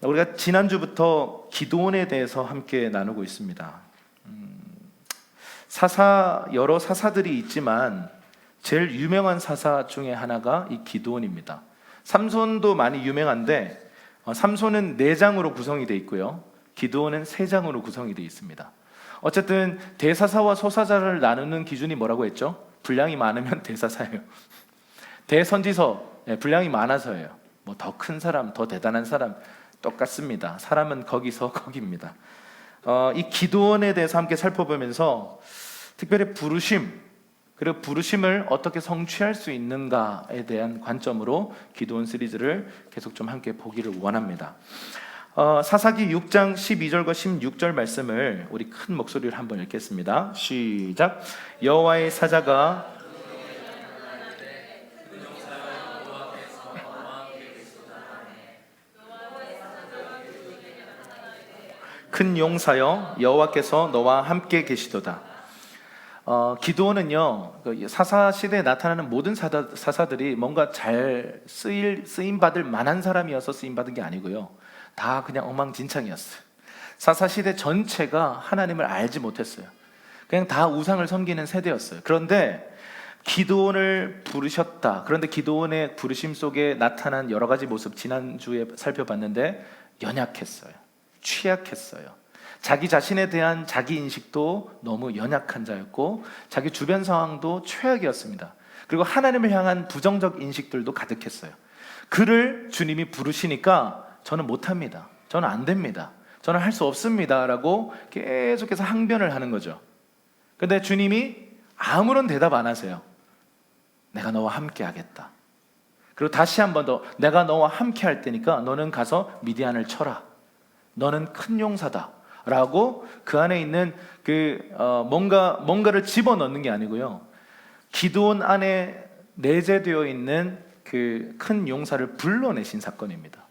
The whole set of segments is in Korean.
우리가 지난주부터 기드온에 대해서 함께 나누고 있습니다. 여러 사사들이 있지만 제일 유명한 사사 중에 하나가 이 기드온입니다. 삼손도 많이 유명한데 삼손은 4장으로 구성이 되어 있고요, 기드온은 3장으로 구성이 되어 있습니다. 어쨌든 대사사와 소사사를 나누는 기준이 뭐라고 했죠? 분량이 많으면 대사사예요. 대선지서, 분량이 많아서예요. 뭐 더 큰 사람, 더 대단한 사람 똑같습니다. 사람은 거기서 거기입니다. 이 기드온에 대해서 함께 살펴보면서 특별히 부르심, 그리고 부르심을 어떻게 성취할 수 있는가에 대한 관점으로 기드온 시리즈를 계속 좀 함께 보기를 원합니다. 사사기 6장 12절과 16절 말씀을 우리 큰 목소리로 한번 읽겠습니다. 시작. 여호와의 사자가 큰 용사여 여호와께서 너와 함께 계시도다. 기드온은요, 사사 시대에 나타나는 모든 사사들이 뭔가 잘 쓰임 받을 만한 사람이어서 쓰임 받은 게 아니고요, 다 그냥 엉망진창이었어요. 사사 시대 전체가 하나님을 알지 못했어요. 그냥 다 우상을 섬기는 세대였어요. 그런데 기드온을 부르셨다. 그런데 기드온의 부르심 속에 나타난 여러 가지 모습, 지난주에 살펴봤는데 연약했어요. 취약했어요. 자기 자신에 대한 자기 인식도 너무 연약한 자였고, 자기 주변 상황도 최악이었습니다. 그리고 하나님을 향한 부정적 인식들도 가득했어요. 그를 주님이 부르시니까 저는 못합니다, 저는 안 됩니다, 저는 할 수 없습니다 라고 계속해서 항변을 하는 거죠. 근데 주님이 아무런 대답 안 하세요. 내가 너와 함께 하겠다. 그리고 다시 한 번 더, 내가 너와 함께 할 테니까 너는 가서 미디안을 쳐라. 너는 큰 용사다 라고 그 안에 있는 뭔가를 집어넣는 게 아니고요, 기드온 안에 내재되어 있는 그 큰 용사를 불러내신 사건입니다.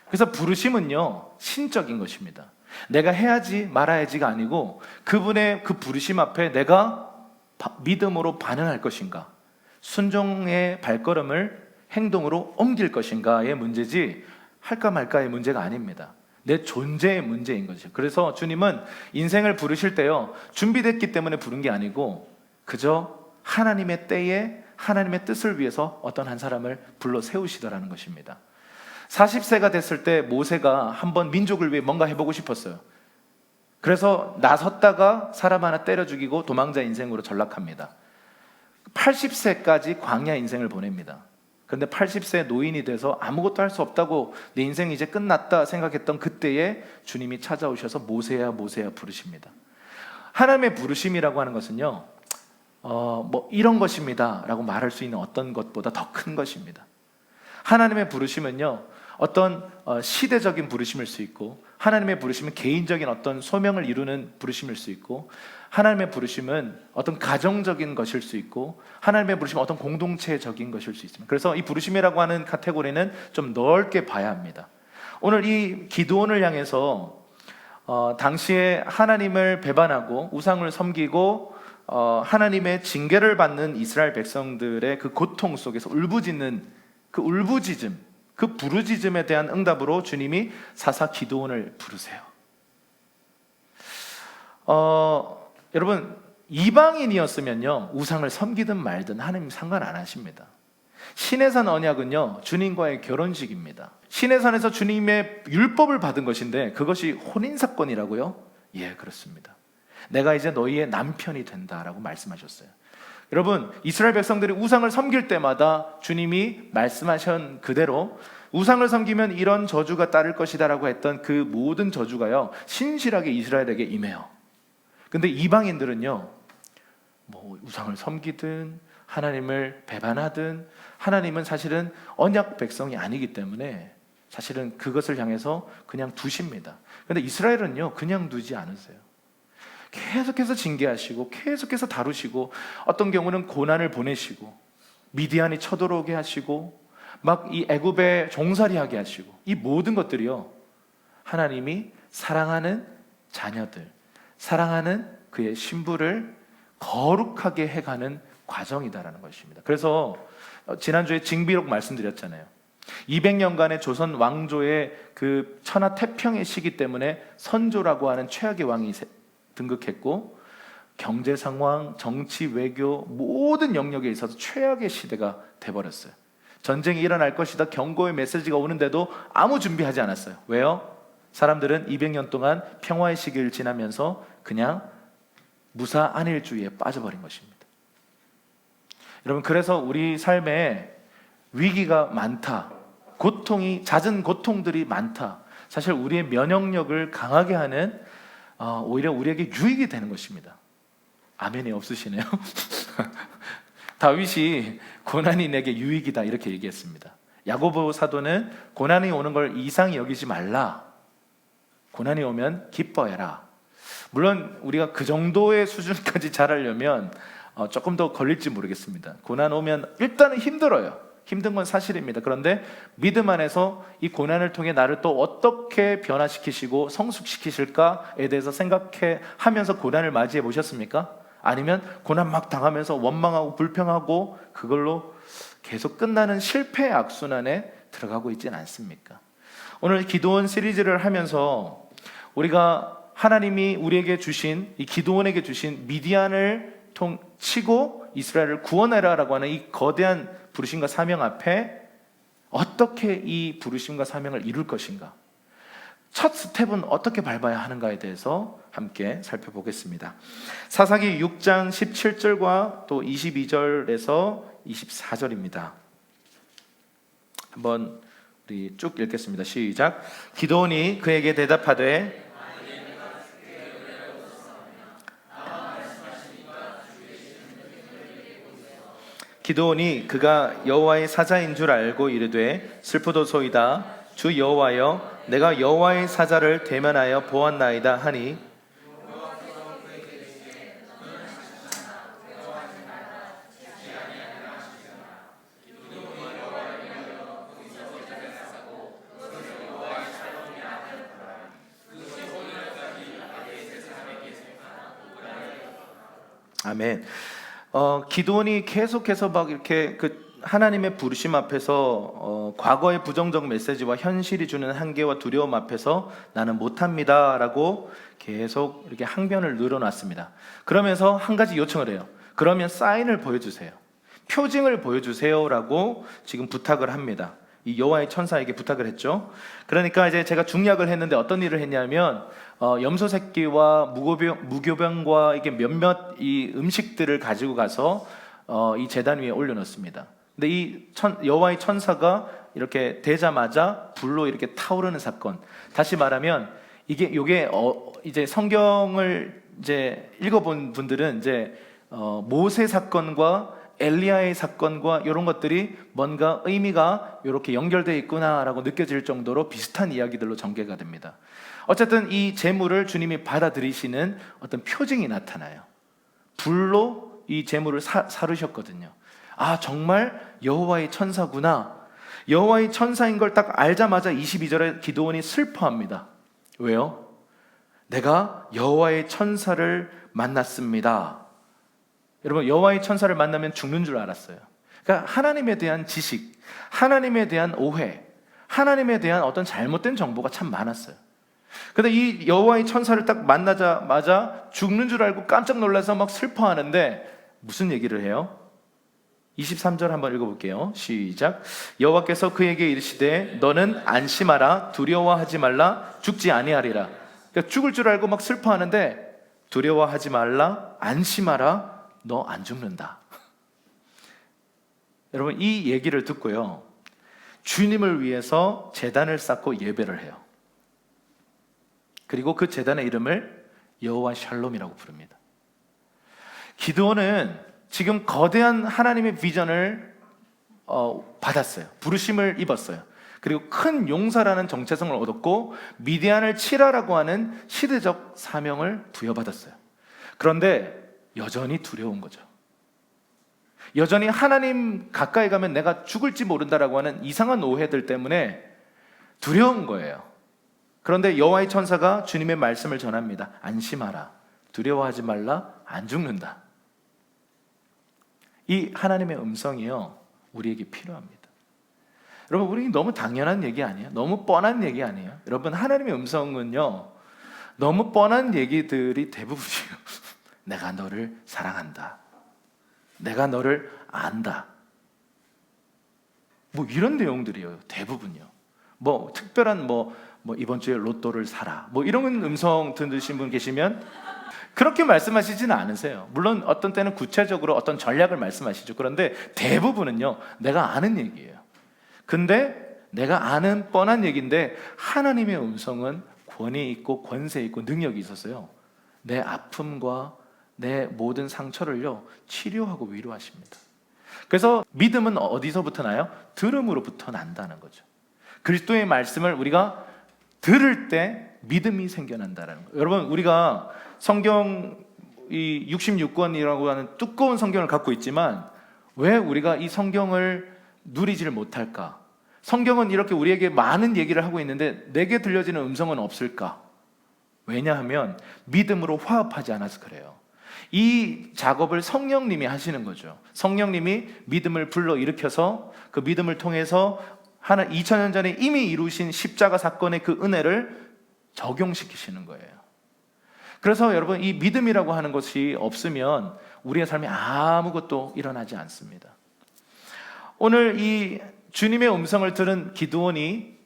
그래서 부르심은요, 신적인 것입니다. 내가 해야지 말아야지가 아니고 그분의 그 부르심 앞에 내가 믿음으로 반응할 것인가, 순종의 발걸음을 행동으로 옮길 것인가의 문제지 할까 말까의 문제가 아닙니다. 내 존재의 문제인 거죠. 그래서 주님은 인생을 부르실 때요, 준비됐기 때문에 부른 게 아니고 그저 하나님의 때에 하나님의 뜻을 위해서 어떤 한 사람을 불러 세우시더라는 것입니다. 40세가 됐을 때 모세가 한번 민족을 위해 뭔가 해보고 싶었어요. 그래서 나섰다가 사람 하나 때려 죽이고 도망자 인생으로 전락합니다. 80세까지 광야 인생을 보냅니다. 그런데 80세 노인이 돼서 아무것도 할 수 없다고, 내 인생이 이제 끝났다 생각했던 그때에 주님이 찾아오셔서 모세야 모세야 부르십니다. 하나님의 부르심이라고 하는 것은요, 뭐 이런 것입니다 라고 말할 수 있는 어떤 것보다 더 큰 것입니다. 하나님의 부르심은요, 어떤 시대적인 부르심일 수 있고, 하나님의 부르심은 개인적인 어떤 소명을 이루는 부르심일 수 있고, 하나님의 부르심은 어떤 가정적인 것일 수 있고, 하나님의 부르심은 어떤 공동체적인 것일 수 있습니다. 그래서 이 부르심이라고 하는 카테고리는 좀 넓게 봐야 합니다. 오늘 이 기드온을 향해서 당시에 하나님을 배반하고 우상을 섬기고 하나님의 징계를 받는 이스라엘 백성들의 그 고통 속에서 울부짖는 그 울부짖음, 그 부르짖음에 대한 응답으로 주님이 사사 기드온을 부르세요. 여러분, 이방인이었으면요, 우상을 섬기든 말든 하나님 상관 안 하십니다. 시내산 언약은요, 주님과의 결혼식입니다. 시내산에서 주님의 율법을 받은 것인데 그것이 혼인사건이라고요? 예, 그렇습니다. 내가 이제 너희의 남편이 된다라고 말씀하셨어요. 여러분, 이스라엘 백성들이 우상을 섬길 때마다 주님이 말씀하신 그대로 우상을 섬기면 이런 저주가 따를 것이다 라고 했던 그 모든 저주가요, 신실하게 이스라엘에게 임해요. 근데 이방인들은요, 뭐 우상을 섬기든 하나님을 배반하든, 하나님은 사실은 언약 백성이 아니기 때문에 사실은 그것을 향해서 그냥 두십니다. 근데 이스라엘은요, 그냥 두지 않으세요. 계속해서 징계하시고 계속해서 다루시고, 어떤 경우는 고난을 보내시고 미디안이 쳐들어오게 하시고 막 이 애굽에 종살이하게 하시고, 이 모든 것들이요, 하나님이 사랑하는 자녀들, 사랑하는 그의 신부를 거룩하게 해가는 과정이다라는 것입니다. 그래서 지난주에 징비록 말씀드렸잖아요. 200년간의 조선 왕조의 그 천하 태평의 시기 때문에 선조라고 하는 최악의 왕이 등극했고, 경제 상황, 정치, 외교 모든 영역에 있어서 최악의 시대가 돼버렸어요. 전쟁이 일어날 것이다 경고의 메시지가 오는데도 아무 준비하지 않았어요. 왜요? 사람들은 200년 동안 평화의 시기를 지나면서 그냥 무사 안일주의에 빠져버린 것입니다. 여러분, 그래서 우리 삶에 위기가 많다, 고통이, 잦은 고통들이 많다, 사실 우리의 면역력을 강하게 하는 오히려 우리에게 유익이 되는 것입니다. 아멘이 없으시네요. 다윗이 고난이 내게 유익이다 이렇게 얘기했습니다. 야고보 사도는 고난이 오는 걸 이상히 여기지 말라, 고난이 오면 기뻐해라. 물론 우리가 그 정도의 수준까지 자라려면 조금 더 걸릴지 모르겠습니다. 고난 오면 일단은 힘들어요. 힘든 건 사실입니다. 그런데 믿음 안에서 이 고난을 통해 나를 또 어떻게 변화시키시고 성숙시키실까에 대해서 생각해 하면서 고난을 맞이해 보셨습니까? 아니면 고난 막 당하면서 원망하고 불평하고 그걸로 계속 끝나는 실패의 악순환에 들어가고 있지는 않습니까? 오늘 기도원 시리즈를 하면서 우리가 하나님이 우리에게 주신, 이 기도원에게 주신 미디안을 치고 이스라엘을 구원해라라고 하는 이 거대한 부르심과 사명 앞에 어떻게 이 부르심과 사명을 이룰 것인가, 첫 스텝은 어떻게 밟아야 하는가에 대해서 함께 살펴보겠습니다. 사사기 6장 17절과 또 22절에서 24절입니다. 한번 우리 쭉 읽겠습니다. 시작. 기드온이 그에게 대답하되 기드온이 그가 여호와의 사자인 줄 알고 이르되 슬프도소이다. 주 여호와여, 내가 여호와의 사자를 대면하여 보았나이다 하니 아멘. 기드온이 계속해서 막 이렇게 그 하나님의 부르심 앞에서 과거의 부정적 메시지와 현실이 주는 한계와 두려움 앞에서 나는 못합니다라고 계속 이렇게 항변을 늘어놨습니다. 그러면서 한 가지 요청을 해요. 그러면 사인을 보여주세요. 표징을 보여주세요라고 지금 부탁을 합니다. 이 여호와의 천사에게 부탁을 했죠. 그러니까 이제 제가 중약을 했는데 어떤 일을 했냐면 염소 새끼와 무교병과 이게 몇몇 이 음식들을 가지고 가서 이 제단 위에 올려놓습니다. 근데 이 여호와의 천사가 이렇게 되자마자 불로 이렇게 타오르는 사건. 다시 말하면 요게 이제 성경을 이제 읽어본 분들은 이제 모세 사건과 엘리야의 사건과 이런 것들이 뭔가 의미가 이렇게 연결되어 있구나라고 느껴질 정도로 비슷한 이야기들로 전개가 됩니다. 어쨌든 이 제물을 주님이 받아들이시는 어떤 표징이 나타나요. 불로 이 제물을 사르셨거든요. 아, 정말 여호와의 천사구나. 여호와의 천사인 걸 딱 알자마자 22절에 기드온이 슬퍼합니다. 왜요? 내가 여호와의 천사를 만났습니다. 여러분, 여호와의 천사를 만나면 죽는 줄 알았어요. 그러니까 하나님에 대한 지식, 하나님에 대한 오해, 하나님에 대한 어떤 잘못된 정보가 참 많았어요. 근데 이 여호와의 천사를 딱 만나자마자 죽는 줄 알고 깜짝 놀라서 막 슬퍼하는데 무슨 얘기를 해요? 23절 한번 읽어볼게요. 시작. 여호와께서 그에게 이르시되 너는 안심하라, 두려워하지 말라, 죽지 아니하리라. 그러니까 죽을 줄 알고 막 슬퍼하는데 두려워하지 말라, 안심하라, 너 안 죽는다. 여러분, 이 얘기를 듣고요, 주님을 위해서 제단을 쌓고 예배를 해요. 그리고 그 제단의 이름을 여호와 샬롬이라고 부릅니다. 기드온은 지금 거대한 하나님의 비전을 받았어요. 부르심을 입었어요. 그리고 큰 용사라는 정체성을 얻었고 미디안을 치라라고 하는 시대적 사명을 부여받았어요. 그런데 여전히 두려운 거죠. 여전히 하나님 가까이 가면 내가 죽을지 모른다라고 하는 이상한 오해들 때문에 두려운 거예요. 그런데 여호와의 천사가 주님의 말씀을 전합니다. 안심하라, 두려워하지 말라, 안 죽는다. 이 하나님의 음성이요, 우리에게 필요합니다. 여러분, 우리 너무 당연한 얘기 아니에요? 너무 뻔한 얘기 아니에요? 여러분, 하나님의 음성은요, 너무 뻔한 얘기들이 대부분이에요. 내가 너를 사랑한다. 내가 너를 안다. 뭐 이런 내용들이에요. 대부분요. 뭐 특별한 뭐 이번 주에 로또를 사라. 뭐 이런 음성 들으신 분 계시면 그렇게 말씀하시지는 않으세요. 물론 어떤 때는 구체적으로 어떤 전략을 말씀하시죠. 그런데 대부분은요, 내가 아는 얘기예요. 근데 내가 아는 뻔한 얘기인데 하나님의 음성은 권위 있고 권세 있고 능력이 있어서요, 내 아픔과 내 모든 상처를요 치료하고 위로하십니다. 그래서 믿음은 어디서부터 나요? 들음으로부터 난다는 거죠. 그리스도의 말씀을 우리가 들을 때 믿음이 생겨난다는 거예요. 여러분, 우리가 성경 이 66권이라고 하는 두꺼운 성경을 갖고 있지만 왜 우리가 이 성경을 누리지를 못할까? 성경은 이렇게 우리에게 많은 얘기를 하고 있는데 내게 들려지는 음성은 없을까? 왜냐하면 믿음으로 화합하지 않아서 그래요. 이 작업을 성령님이 하시는 거죠. 성령님이 믿음을 불러일으켜서 그 믿음을 통해서 2000년 전에 이미 이루신 십자가 사건의 그 은혜를 적용시키시는 거예요. 그래서 여러분, 이 믿음이라고 하는 것이 없으면 우리의 삶에 아무것도 일어나지 않습니다. 오늘 이 주님의 음성을 들은 기드온이,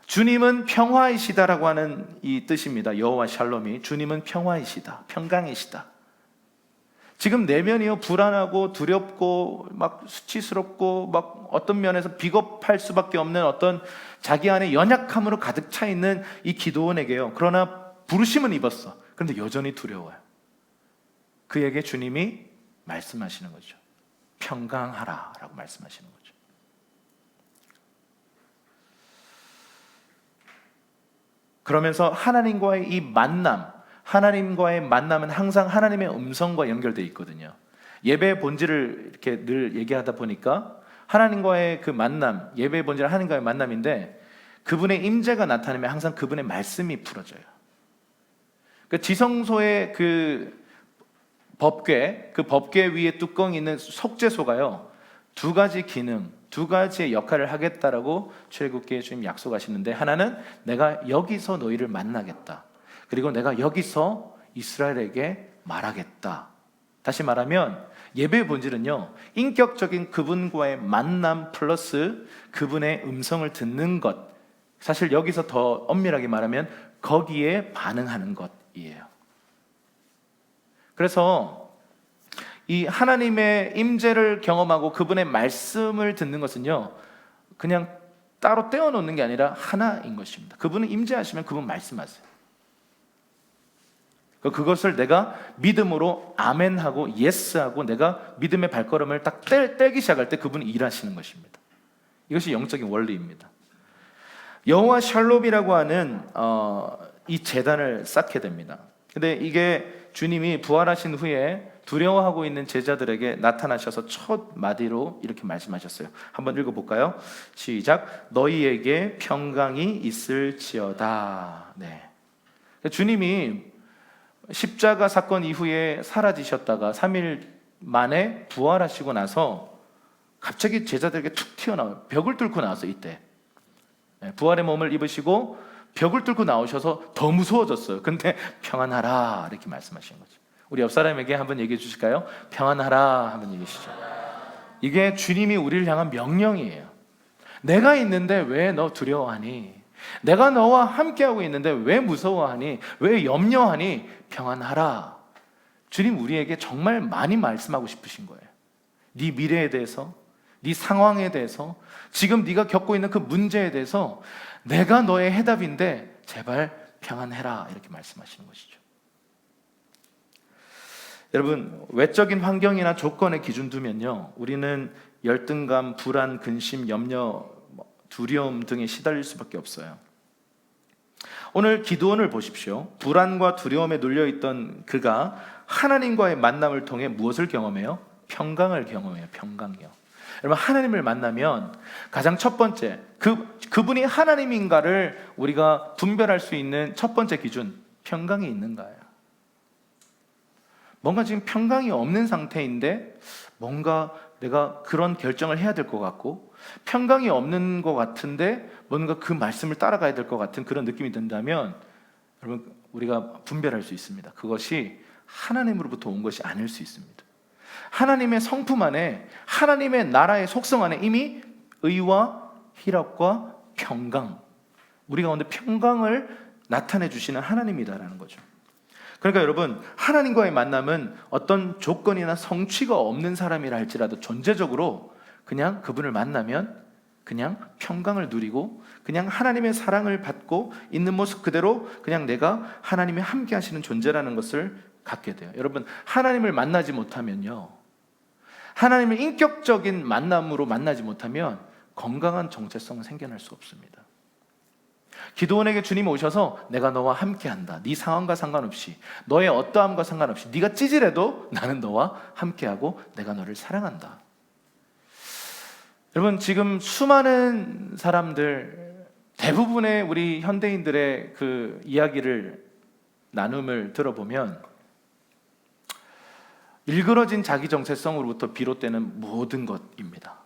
주님은 평화이시다라고 하는 이 뜻입니다. 여호와 샬롬이 주님은 평화이시다, 평강이시다. 지금 내면이요 불안하고 두렵고 막 수치스럽고 막 어떤 면에서 비겁할 수밖에 없는 어떤 자기 안에 연약함으로 가득 차 있는 이 기드온에게요, 그러나 부르심은 입었어. 그런데 여전히 두려워요. 그에게 주님이 말씀하시는 거죠. 평강하라 라고 말씀하시는 거죠. 그러면서 하나님과의 이 만남, 하나님과의 만남은 항상 하나님의 음성과 연결되어 있거든요. 예배의 본질을 이렇게 늘 얘기하다 보니까 하나님과의 그 만남, 예배의 본질은 하나님과의 만남인데 그분의 임재가 나타나면 항상 그분의 말씀이 풀어져요. 그 지성소의 그 법궤 위에 뚜껑이 있는 속죄소가요, 두 가지 기능, 두 가지의 역할을 하겠다라고 출애굽기에 주님 약속하시는데, 하나는 내가 여기서 너희를 만나겠다. 그리고 내가 여기서 이스라엘에게 말하겠다. 다시 말하면 예배의 본질은요, 인격적인 그분과의 만남 플러스 그분의 음성을 듣는 것. 사실 여기서 더 엄밀하게 말하면 거기에 반응하는 것이에요. 그래서 이 하나님의 임재를 경험하고 그분의 말씀을 듣는 것은요, 그냥 따로 떼어놓는 게 아니라 하나인 것입니다. 그분은 임재하시면 그분 말씀하세요. 그것을 내가 믿음으로 아멘하고 예스하고 내가 믿음의 발걸음을 딱 떼기 시작할 때 그분이 일하시는 것입니다. 이것이 영적인 원리입니다. 여호와 샬롬이라고 하는 이 제단을 쌓게 됩니다. 근데 이게 주님이 부활하신 후에 두려워하고 있는 제자들에게 나타나셔서 첫 마디로 이렇게 말씀하셨어요. 한번 읽어볼까요? 시작. 너희에게 평강이 있을지어다. 네. 주님이 십자가 사건 이후에 사라지셨다가 3일 만에 부활하시고 나서 갑자기 제자들에게 툭 튀어나와요. 벽을 뚫고 나왔어요. 이때 부활의 몸을 입으시고 벽을 뚫고 나오셔서 더 무서워졌어요. 근데 평안하라 이렇게 말씀하신 거죠. 우리 옆 사람에게 한번 얘기해 주실까요? 평안하라 한번 얘기해 주시죠. 이게 주님이 우리를 향한 명령이에요. 내가 있는데 왜 너 두려워하니? 내가 너와 함께하고 있는데 왜 무서워하니? 왜 염려하니? 평안하라. 주님 우리에게 정말 많이 말씀하고 싶으신 거예요. 네 미래에 대해서, 네 상황에 대해서, 지금 네가 겪고 있는 그 문제에 대해서 내가 너의 해답인데 제발 평안해라 이렇게 말씀하시는 것이죠. 여러분, 외적인 환경이나 조건에 기준 두면요, 우리는 열등감, 불안, 근심, 염려, 두려움 등에 시달릴 수밖에 없어요. 오늘 기드온을 보십시오. 불안과 두려움에 눌려있던 그가 하나님과의 만남을 통해 무엇을 경험해요? 평강을 경험해요. 평강이요. 여러분, 하나님을 만나면 가장 첫 번째, 그분이 하나님인가를 우리가 분별할 수 있는 첫 번째 기준, 평강이 있는가요? 뭔가 지금 평강이 없는 상태인데 뭔가 내가 그런 결정을 해야 될 것 같고 평강이 없는 것 같은데 뭔가 그 말씀을 따라가야 될 것 같은 그런 느낌이 든다면 여러분 우리가 분별할 수 있습니다. 그것이 하나님으로부터 온 것이 아닐 수 있습니다. 하나님의 성품 안에, 하나님의 나라의 속성 안에 이미 의와 희락과 평강, 우리 가운데 평강을 나타내 주시는 하나님이다라는 거죠. 그러니까 여러분, 하나님과의 만남은 어떤 조건이나 성취가 없는 사람이라 할지라도 존재적으로 그냥 그분을 만나면 그냥 평강을 누리고 그냥 하나님의 사랑을 받고 있는 모습 그대로 그냥 내가 하나님이 함께 하시는 존재라는 것을 갖게 돼요. 여러분, 하나님을 만나지 못하면요, 하나님을 인격적인 만남으로 만나지 못하면 건강한 정체성은 생겨날 수 없습니다. 기도원에게 주님이 오셔서 내가 너와 함께한다. 네 상황과 상관없이, 너의 어떠함과 상관없이, 네가 찌질해도 나는 너와 함께하고 내가 너를 사랑한다. 여러분, 지금 수많은 사람들, 대부분의 우리 현대인들의 그 이야기를, 나눔을 들어보면 일그러진 자기 정체성으로부터 비롯되는 모든 것입니다.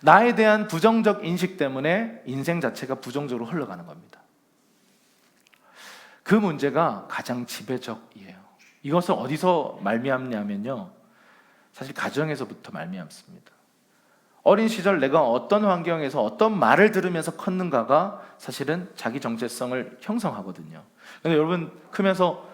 나에 대한 부정적 인식 때문에 인생 자체가 부정적으로 흘러가는 겁니다. 그 문제가 가장 지배적이에요. 이것을 어디서 말미암냐면요, 사실 가정에서부터 말미암습니다. 어린 시절 내가 어떤 환경에서 어떤 말을 들으면서 컸는가가 사실은 자기 정체성을 형성하거든요. 근데 여러분, 크면서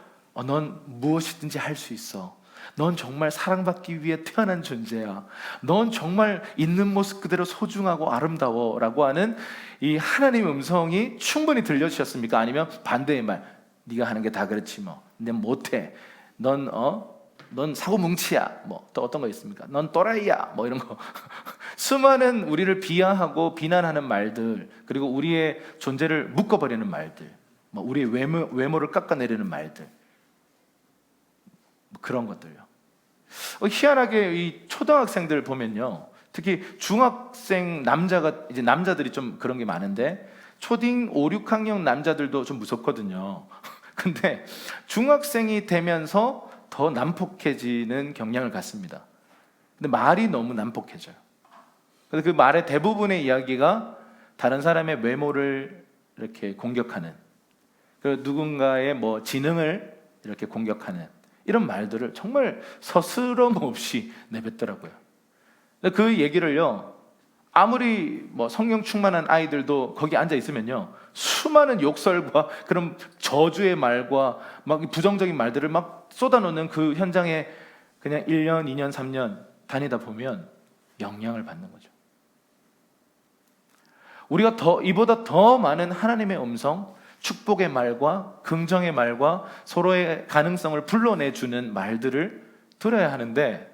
넌 무엇이든지 할 수 있어. 넌 정말 사랑받기 위해 태어난 존재야. 넌 정말 있는 모습 그대로 소중하고 아름다워 라고 하는 이 하나님의 음성이 충분히 들려주셨습니까? 아니면 반대의 말, 네가 하는 게 다 그렇지 뭐, 난 못해, 넌 사고뭉치야, 뭐 또 어떤 거 있습니까? 넌 또라이야, 뭐 이런 거. 수많은 우리를 비하하고 비난하는 말들, 그리고 우리의 존재를 묶어버리는 말들, 뭐 우리의 외모를 깎아내리는 말들, 뭐 그런 것들요. 희한하게 이 초등학생들 보면요, 특히 중학생 남자들이 좀 그런 게 많은데 초딩 5, 6학년 남자들도 좀 무섭거든요. 근데 중학생이 되면서 더 난폭해지는 경향을 갖습니다. 근데 말이 너무 난폭해져요. 그래서 그 말의 대부분의 이야기가 다른 사람의 외모를 이렇게 공격하는, 그리고 누군가의 뭐 지능을 이렇게 공격하는 이런 말들을 정말 서스럼 없이 내뱉더라고요. 그 얘기를요, 아무리 뭐 성령 충만한 아이들도 거기 앉아 있으면요, 수많은 욕설과 그런 저주의 말과 막 부정적인 말들을 막 쏟아놓는 그 현장에 그냥 1년, 2년, 3년 다니다 보면 영향을 받는 거죠. 우리가 이보다 더 많은 하나님의 음성, 축복의 말과 긍정의 말과 서로의 가능성을 불러내주는 말들을 들어야 하는데,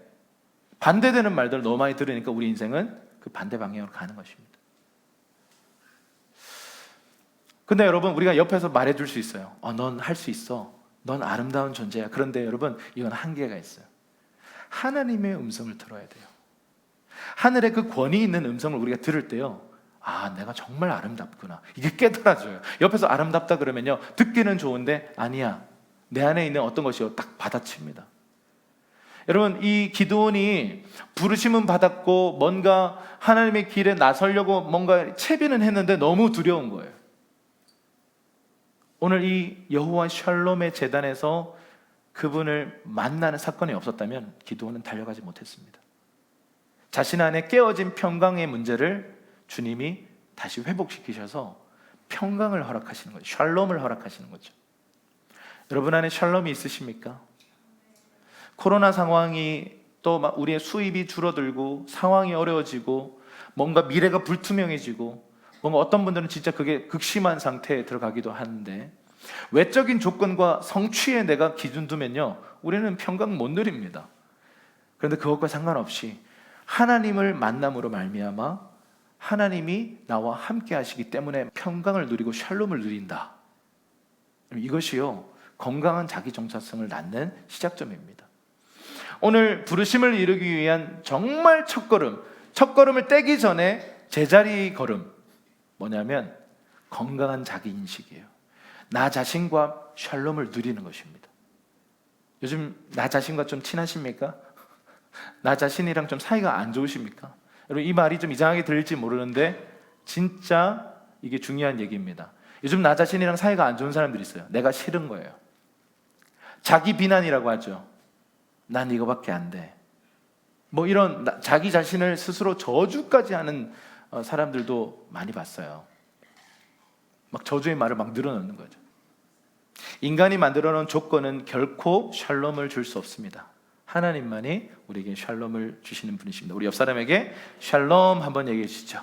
반대되는 말들을 너무 많이 들으니까 우리 인생은 그 반대 방향으로 가는 것입니다. 근데 여러분, 우리가 옆에서 말해줄 수 있어요. 넌 할 수 있어. 넌 아름다운 존재야. 그런데 여러분, 이건 한계가 있어요. 하나님의 음성을 들어야 돼요. 하늘의 그 권위 있는 음성을 우리가 들을 때요, 내가 정말 아름답구나, 이게 깨달아져요. 옆에서 아름답다 그러면요, 듣기는 좋은데 아니야, 내 안에 있는 어떤 것이요 딱 받아칩니다. 여러분, 이 기드온이 부르심은 받았고 뭔가 하나님의 길에 나서려고 뭔가 채비는 했는데 너무 두려운 거예요. 오늘 이 여호와 샬롬의 제단에서 그분을 만나는 사건이 없었다면 기드온은 달려가지 못했습니다. 자신 안에 깨어진 평강의 문제를 주님이 다시 회복시키셔서 평강을 허락하시는 거죠. 샬롬을 허락하시는 거죠. 여러분 안에 샬롬이 있으십니까? 코로나 상황이 또 막 우리의 수입이 줄어들고 상황이 어려워지고 뭔가 미래가 불투명해지고 뭔가 어떤 분들은 진짜 그게 극심한 상태에 들어가기도 하는데, 외적인 조건과 성취에 내가 기준 두면요, 우리는 평강 못 누립니다. 그런데 그것과 상관없이 하나님을 만남으로 말미암아 하나님이 나와 함께 하시기 때문에 평강을 누리고 샬롬을 누린다. 이것이요, 건강한 자기 정체성을 낳는 시작점입니다. 오늘 부르심을 이루기 위한 정말 첫걸음을 떼기 전에 제자리 걸음, 뭐냐면 건강한 자기 인식이에요. 나 자신과 샬롬을 누리는 것입니다. 요즘 나 자신과 좀 친하십니까? 나 자신이랑 좀 사이가 안 좋으십니까? 여러분 이 말이 좀 이상하게 들릴지 모르는데 진짜 이게 중요한 얘기입니다. 요즘 나 자신이랑 사이가 안 좋은 사람들이 있어요. 내가 싫은 거예요. 자기 비난이라고 하죠. 난 이거밖에 안 돼. 뭐 이런 자기 자신을 스스로 저주까지 하는 사람들도 많이 봤어요. 막 저주의 말을 막 늘어놓는 거죠. 인간이 만들어 놓은 조건은 결코 샬롬을 줄 수 없습니다. 하나님만이 우리에게 샬롬을 주시는 분이십니다. 우리 옆 사람에게 샬롬 한번 얘기해 주시죠.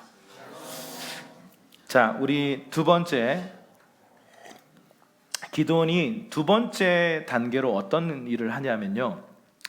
자, 우리 두 번째, 기드온이 두 번째 단계로 어떤 일을 하냐면요,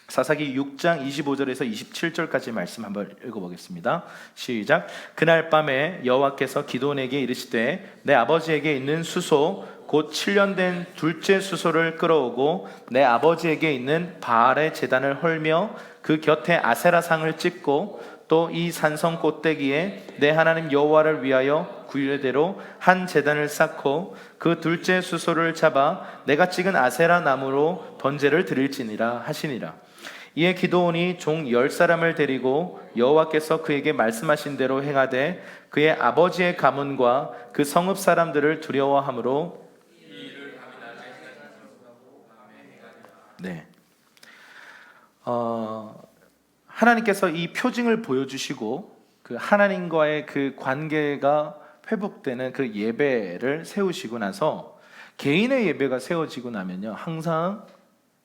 사사기 6장 25절에서 27절까지 말씀 한번 읽어보겠습니다. 시작. 그날 밤에 여호와께서 기드온에게 이르시되 내 아버지에게 있는 수소 곧 7년 된 둘째 수소를 끌어오고 내 아버지에게 있는 바알의 제단을 헐며 그 곁에 아세라상을 찍고 또 이 산성 꼭대기에 내 하나님 여호와를 위하여 규례대로 한 제단을 쌓고 그 둘째 수소를 잡아 내가 찍은 아세라 나무로 번제를 드릴지니라 하시니라. 이에 기드온이 종 10사람을 데리고 여호와께서 그에게 말씀하신 대로 행하되 그의 아버지의 가문과 그 성읍 사람들을 두려워함으로 하나님께서 이 표징을 보여주시고 그 하나님과의 그 관계가 회복되는 그 예배를 세우시고 나서 개인의 예배가 세워지고 나면요, 항상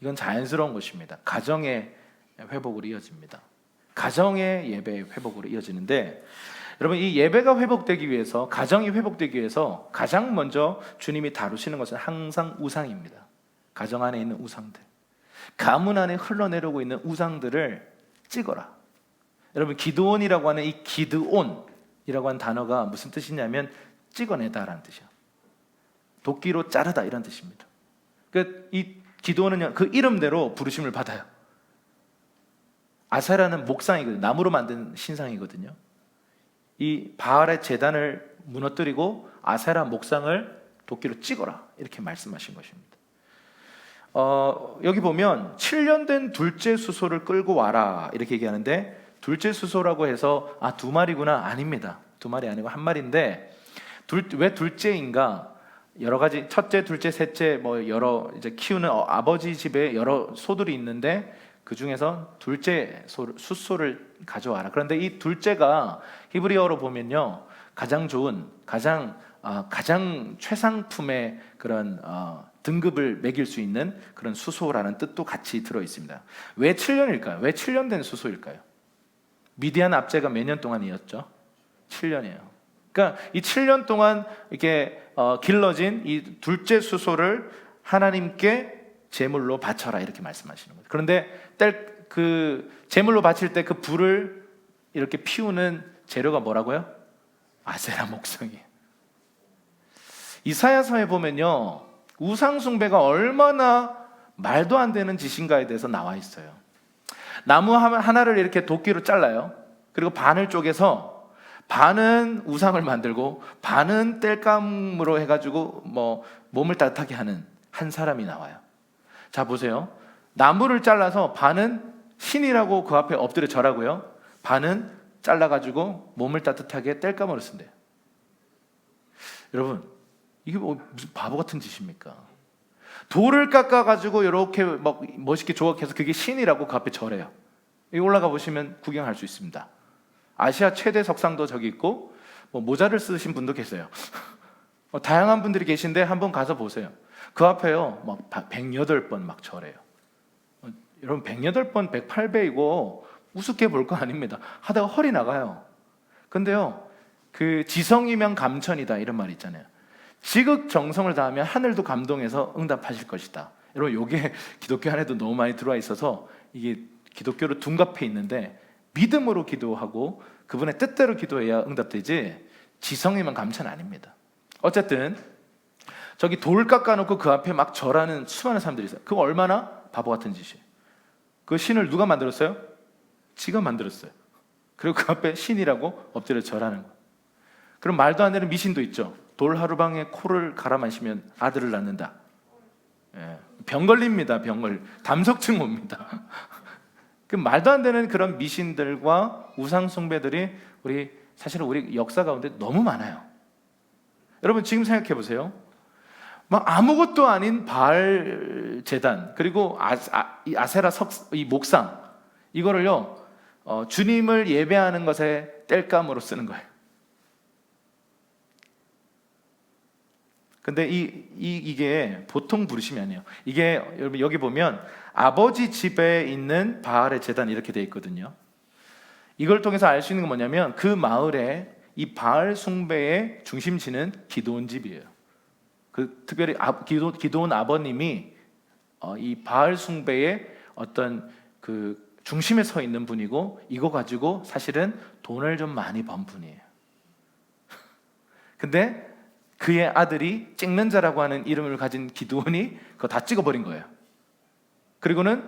이건 자연스러운 것입니다. 가정의 회복으로 이어집니다. 가정의 예배 회복으로 이어지는데, 여러분 이 예배가 회복되기 위해서, 가정이 회복되기 위해서 가장 먼저 주님이 다루시는 것은 항상 우상입니다. 가정 안에 있는 우상들, 가문 안에 흘러내려오고 있는 우상들을 찍어라. 여러분 기드온이라고 하는 이 기드온이라고 하는 단어가 무슨 뜻이냐면 찍어내다라는 뜻이에요. 도끼로 자르다 이런 뜻입니다. 이 기드온은 그 이름대로 부르심을 받아요. 아세라는 목상이거든요. 나무로 만든 신상이거든요. 이 바알의 제단을 무너뜨리고 아세라 목상을 도끼로 찍어라 이렇게 말씀하신 것입니다. 여기 보면 7년 된 둘째 수소를 끌고 와라 이렇게 얘기하는데, 둘째 수소라고 해서 두 마리구나, 아닙니다. 두 마리 아니고 한 마리인데, 왜 둘째인가? 여러 가지, 첫째, 둘째, 셋째 뭐 여러 이제 키우는 아버지 집에 여러 소들이 있는데 그 중에서 둘째 수소를 가져와라. 그런데 이 둘째가 히브리어로 보면요, 가장 좋은, 가장 최상품의 그런 등급을 매길 수 있는 그런 수소라는 뜻도 같이 들어 있습니다. 왜 7년일까요? 왜 7년 된 수소일까요? 미디안 압제가 몇 년 동안이었죠? 7년이에요. 그러니까 이 7년 동안 이렇게 길러진 이 둘째 수소를 하나님께 제물로 바쳐라 이렇게 말씀하시는 거예요. 그런데 그 제물로 바칠 때 그 불을 이렇게 피우는 재료가 뭐라고요? 아세라 목성이에요. 이사야서에 보면요, 우상 숭배가 얼마나 말도 안 되는 짓인가에 대해서 나와 있어요. 나무 하나를 이렇게 도끼로 잘라요. 그리고 반을 쪼개서 반은 우상을 만들고 반은 땔감으로 해가지고 뭐 몸을 따뜻하게 하는 한 사람이 나와요. 자 보세요. 나무를 잘라서 반은 신이라고 그 앞에 엎드려 절하고요, 반은 잘라가지고 몸을 따뜻하게 땔감으로 쓴대요. 여러분 이게 뭐 무슨 바보 같은 짓입니까? 돌을 깎아가지고 이렇게 막 멋있게 조각해서 그게 신이라고 그 앞에 절해요. 여기 올라가 보시면 구경할 수 있습니다. 아시아 최대 석상도 저기 있고 뭐 모자를 쓰신 분도 계세요. 다양한 분들이 계신데 한번 가서 보세요. 그 앞에요 막 108번 막 절해요. 여러분 108번 108배이고 우습게 볼 거 아닙니다. 하다가 허리 나가요. 근데요, 그 지성이면 감천이다 이런 말 있잖아요. 지극정성을 다하면 하늘도 감동해서 응답하실 것이다. 여러분 이게 기독교 안에도 너무 많이 들어와 있어서 이게 기독교로 둔갑해 있는데, 믿음으로 기도하고 그분의 뜻대로 기도해야 응답되지 지성이면 감천 아닙니다. 어쨌든 저기 돌 깎아놓고 그 앞에 막 절하는 수많은 사람들이 있어요. 그거 얼마나 바보 같은 짓이에요. 그 신을 누가 만들었어요? 지가 만들었어요. 그리고 그 앞에 신이라고 엎드려 절하는 거예요. 그럼 말도 안 되는 미신도 있죠. 돌 하루방에 코를 갈아 마시면 아들을 낳는다. 병 걸립니다. 병을 담석증 옵니다. 그 말도 안 되는 그런 미신들과 우상 숭배들이 사실은 우리 역사 가운데 너무 많아요. 여러분 지금 생각해 보세요. 막 아무것도 아닌 바알 제단, 그리고 이 아세라 이 목상, 이거를요 주님을 예배하는 것에 땔감으로 쓰는 거예요. 근데 이게 보통 부르심이 아니에요. 이게 여러분 여기 보면 아버지 집에 있는 바알의 제단 이렇게 되어 있거든요. 이걸 통해서 알 수 있는 건 뭐냐면 그 마을에 이 바알 숭배의 중심지는 기드온 집이에요. 그 특별히 기드온 아버님이 이 바알 숭배의 어떤 그 중심에 서 있는 분이고, 이거 가지고 사실은 돈을 좀 많이 번 분이에요. 근데 그의 아들이 찍는 자라고 하는 이름을 가진 기드온이 그거 다 찍어버린 거예요. 그리고는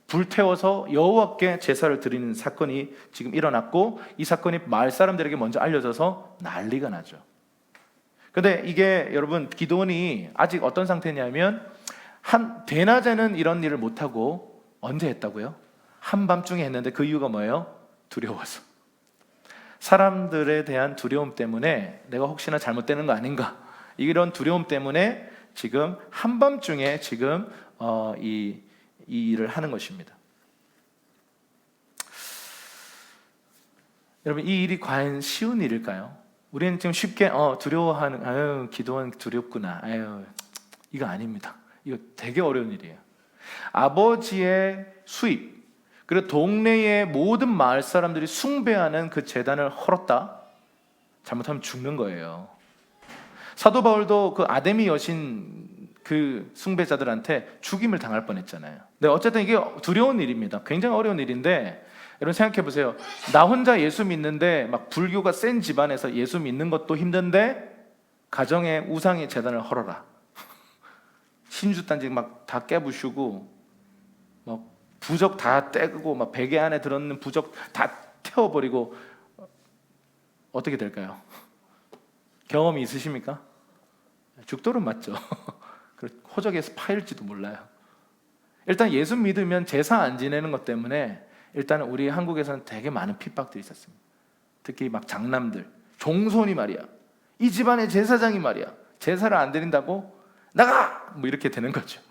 불태워서 여호와께 제사를 드리는 사건이 지금 일어났고, 이 사건이 마을 사람들에게 먼저 알려져서 난리가 나죠. 근데 이게 여러분 기드온이 아직 어떤 상태냐면 대낮에는 이런 일을 못하고 언제 했다고요? 한밤중에 했는데 그 이유가 뭐예요? 두려워서. 사람들에 대한 두려움 때문에 내가 혹시나 잘못되는 거 아닌가, 이런 두려움 때문에 지금 한밤중에 지금 이 일을 하는 것입니다. 여러분 이 일이 과연 쉬운 일일까요? 우리는 지금 쉽게 두려워하는, 아유 기도원 두렵구나, 아유 이거 아닙니다. 이거 되게 어려운 일이에요. 아버지의 수입, 그리고 동네의 모든 마을 사람들이 숭배하는 그 제단을 헐었다? 잘못하면 죽는 거예요. 사도 바울도 그 아데미 여신 그 숭배자들한테 죽임을 당할 뻔했잖아요. 네, 어쨌든 이게 두려운 일입니다. 굉장히 어려운 일인데, 여러분 생각해 보세요. 나 혼자 예수 믿는데, 막 불교가 센 집안에서 예수 믿는 것도 힘든데 가정에 우상의 제단을 헐어라. 신주단지 막 다 깨부수고, 막 부적 다 떼고, 막 베개 안에 들었는 부적 다 태워버리고, 어떻게 될까요? 경험이 있으십니까? 죽도록 맞죠. 호적에서 파일지도 몰라요. 일단 예수 믿으면 제사 안 지내는 것 때문에 일단 우리 한국에서는 되게 많은 핍박들이 있었습니다. 특히 막 장남들, 종손이 말이야, 이 집안의 제사장이 말이야, 제사를 안 드린다고 나가! 뭐 이렇게 되는 거죠.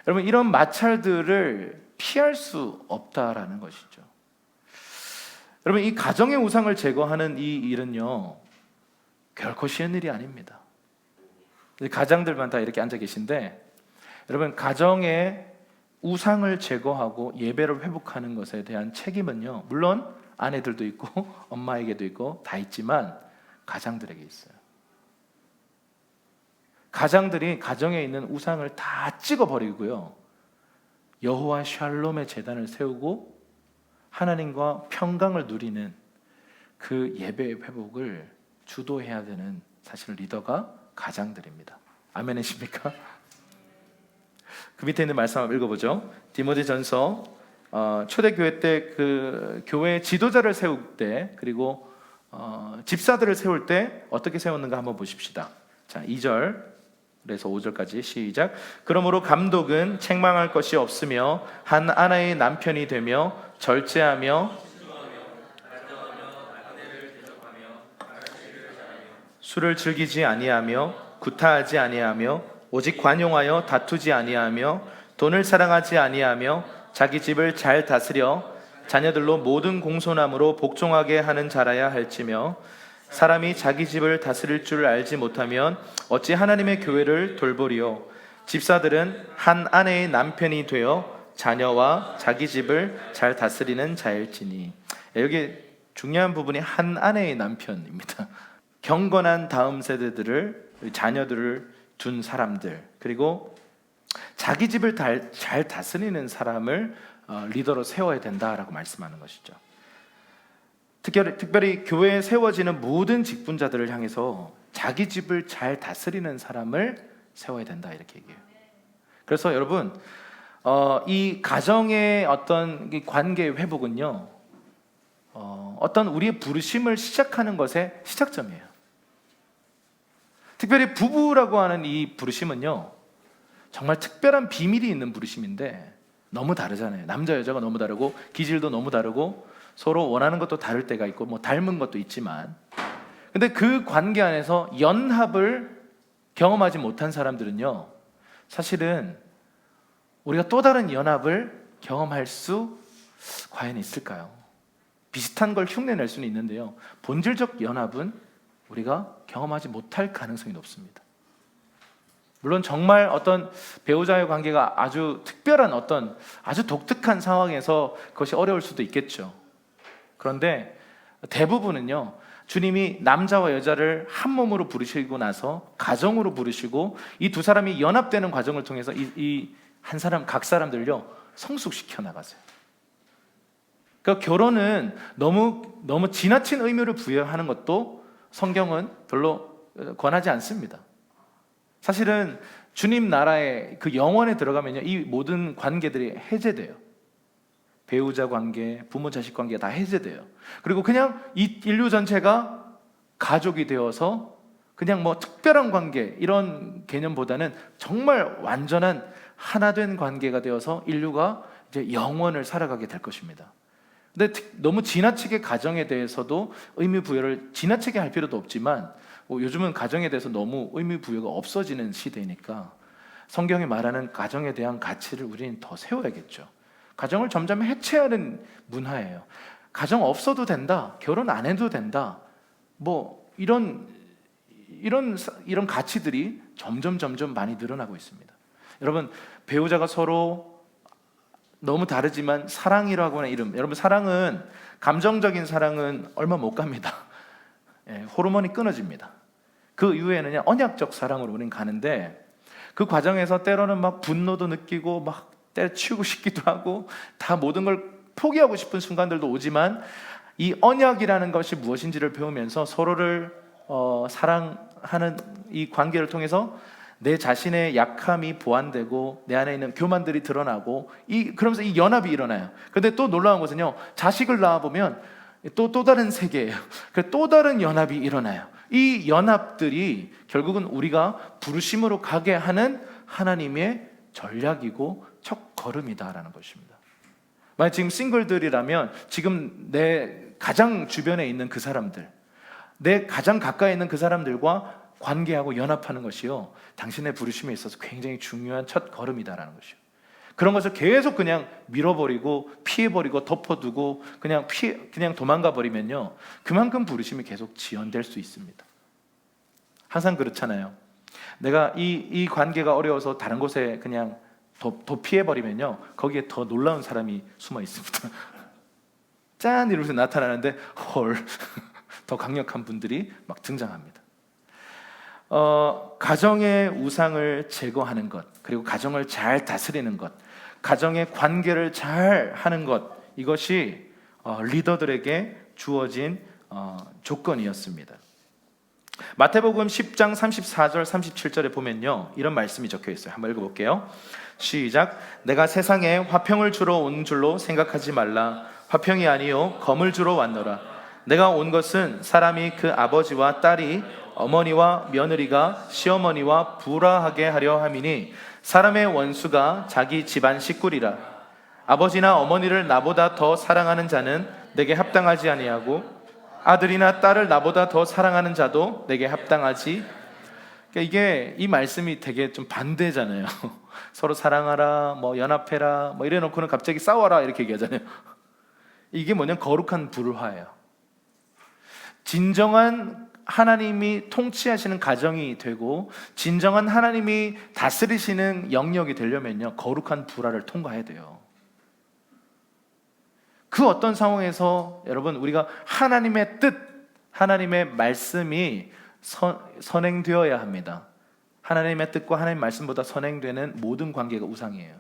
여러분 이런 마찰들을 피할 수 없다라는 것이죠. 여러분 이 가정의 우상을 제거하는 이 일은요 결코 쉬운 일이 아닙니다. 가장들만 다 이렇게 앉아 계신데, 여러분 가정의 우상을 제거하고 예배를 회복하는 것에 대한 책임은요 물론 아내들도 있고 엄마에게도 있고 다 있지만 가장들에게 있어요. 가장들이 가정에 있는 우상을 다 찍어버리고요 여호와 샬롬의 제단을 세우고 하나님과 평강을 누리는 그 예배의 회복을 주도해야 되는 사실 리더가 가장들입니다. 아멘이십니까? 그 밑에 있는 말씀 한번 읽어보죠. 디모데전서 초대교회 때 그 교회 지도자를 세울 때, 그리고 집사들을 세울 때 어떻게 세웠는가 한번 보십시다. 자, 2절에서 5절까지 시작. 그러므로 감독은 책망할 것이 없으며 한 아내의 남편이 되며 절제하며 술을 즐기지 아니하며 구타하지 아니하며 오직 관용하여 다투지 아니하며 돈을 사랑하지 아니하며 자기 집을 잘 다스려 자녀들로 모든 공손함으로 복종하게 하는 자라야 할지며, 사람이 자기 집을 다스릴 줄 알지 못하면 어찌 하나님의 교회를 돌보리요. 집사들은 한 아내의 남편이 되어 자녀와 자기 집을 잘 다스리는 자일지니. 여기 중요한 부분이 한 아내의 남편입니다. 경건한 다음 세대들을, 자녀들을 둔 사람들, 그리고 자기 집을 잘 다스리는 사람을 리더로 세워야 된다라고 말씀하는 것이죠. 특별히 교회에 세워지는 모든 직분자들을 향해서 자기 집을 잘 다스리는 사람을 세워야 된다 이렇게 얘기해요. 그래서 여러분 이 가정의 어떤 관계 회복은요 어떤 우리의 부르심을 시작하는 것의 시작점이에요. 특별히 부부라고 하는 이 부르심은요 정말 특별한 비밀이 있는 부르심인데, 너무 다르잖아요. 남자 여자가 너무 다르고 기질도 너무 다르고 서로 원하는 것도 다를 때가 있고 뭐 닮은 것도 있지만, 근데 그 관계 안에서 연합을 경험하지 못한 사람들은요, 사실은 우리가 또 다른 연합을 경험할 수 과연 있을까요? 비슷한 걸 흉내낼 수는 있는데요, 본질적 연합은 우리가 경험하지 못할 가능성이 높습니다. 물론 정말 어떤 배우자의 관계가 아주 특별한 어떤 아주 독특한 상황에서 그것이 어려울 수도 있겠죠. 그런데 대부분은요, 주님이 남자와 여자를 한 몸으로 부르시고 나서 가정으로 부르시고 이 두 사람이 연합되는 과정을 통해서 이 한 사람 각 사람들요 성숙시켜 나가세요. 그러니까 결혼은 너무 지나친 의미를 부여하는 것도 성경은 별로 권하지 않습니다. 사실은 주님 나라의 그 영원에 들어가면요, 이 모든 관계들이 해제돼요. 배우자 관계, 부모 자식 관계가 다 해제돼요. 그리고 그냥 이 인류 전체가 가족이 되어서 그냥 뭐 특별한 관계 이런 개념보다는 정말 완전한 하나된 관계가 되어서 인류가 이제 영원을 살아가게 될 것입니다. 근데 너무 지나치게 가정에 대해서도 의미 부여를 지나치게 할 필요도 없지만, 요즘은 가정에 대해서 너무 의미 부여가 없어지는 시대니까 성경이 말하는 가정에 대한 가치를 우리는 더 세워야겠죠. 가정을 점점 해체하는 문화예요. 가정 없어도 된다, 결혼 안 해도 된다, 뭐 이런 가치들이 점점 많이 늘어나고 있습니다. 여러분, 배우자가 서로 너무 다르지만 사랑이라고 하는 이름, 여러분 사랑은, 감정적인 사랑은 얼마 못 갑니다. 호르몬이 끊어집니다. 그 이후에는 언약적 사랑으로 우리는 가는데, 그 과정에서 때로는 막 분노도 느끼고 막 때려치우고 싶기도 하고 다 모든 걸 포기하고 싶은 순간들도 오지만, 이 언약이라는 것이 무엇인지를 배우면서 서로를 사랑하는 이 관계를 통해서 내 자신의 약함이 보완되고 내 안에 있는 교만들이 드러나고 그러면서 이 연합이 일어나요. 그런데 또 놀라운 것은요, 자식을 낳아보면 또 다른 세계예요. 또 다른 연합이 일어나요. 이 연합들이 결국은 우리가 부르심으로 가게 하는 하나님의 전략이고 첫 걸음이다라는 것입니다. 만약 지금 싱글들이라면 지금 내 가장 주변에 있는 그 사람들, 내 가장 가까이 있는 그 사람들과 관계하고 연합하는 것이요, 당신의 부르심에 있어서 굉장히 중요한 첫 걸음이다라는 것이요. 그런 것을 계속 그냥 밀어버리고 피해버리고 덮어두고 그냥 도망가 버리면요, 그만큼 부르심이 계속 지연될 수 있습니다. 항상 그렇잖아요. 내가 이 관계가 어려워서 다른 곳에 그냥 피해버리면요, 거기에 더 놀라운 사람이 숨어 있습니다. 짠 이러면서 나타나는데 헐, 더 강력한 분들이 막 등장합니다. 가정의 우상을 제거하는 것, 그리고 가정을 잘 다스리는 것, 가정의 관계를 잘 하는 것, 이것이 리더들에게 주어진 조건이었습니다. 마태복음 10장 34절 37절에 보면요, 이런 말씀이 적혀 있어요. 한번 읽어볼게요. 시작. 내가 세상에 화평을 주러 온 줄로 생각하지 말라. 화평이 아니요 검을 주러 왔노라. 내가 온 것은 사람이 그 아버지와 딸이 어머니와 며느리가 시어머니와 불화하게 하려 함이니, 사람의 원수가 자기 집안 식구리라. 아버지나 어머니를 나보다 더 사랑하는 자는 내게 합당하지 아니하고, 아들이나 딸을 나보다 더 사랑하는 자도 내게 합당하지. 그러니까 이 말씀이 되게 좀 반대잖아요. 서로 사랑하라, 뭐 연합해라, 뭐 이래놓고는 갑자기 싸워라 이렇게 얘기하잖아요. 이게 뭐냐면 거룩한 불화예요. 진정한 하나님이 통치하시는 가정이 되고 진정한 하나님이 다스리시는 영역이 되려면요, 거룩한 불화를 통과해야 돼요. 그 어떤 상황에서 여러분, 우리가 하나님의 뜻, 하나님의 말씀이 선행되어야 합니다. 하나님의 뜻과 하나님의 말씀보다 선행되는 모든 관계가 우상이에요.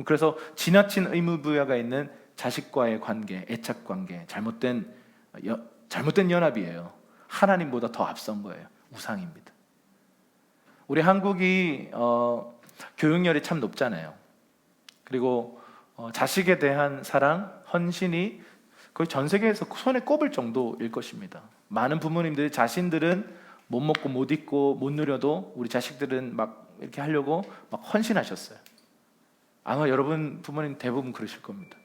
그래서 지나친 의무부여가 있는 자식과의 관계, 애착 관계, 잘못된 연합이에요. 하나님보다 더 앞선 거예요. 우상입니다. 우리 한국이 교육열이 참 높잖아요. 그리고 자식에 대한 사랑, 헌신이 거의 전 세계에서 손에 꼽을 정도일 것입니다. 많은 부모님들이 자신들은 못 먹고 못 입고 못 누려도 우리 자식들은 막 이렇게 하려고 막 헌신하셨어요. 아마 여러분 부모님 대부분 그러실 겁니다.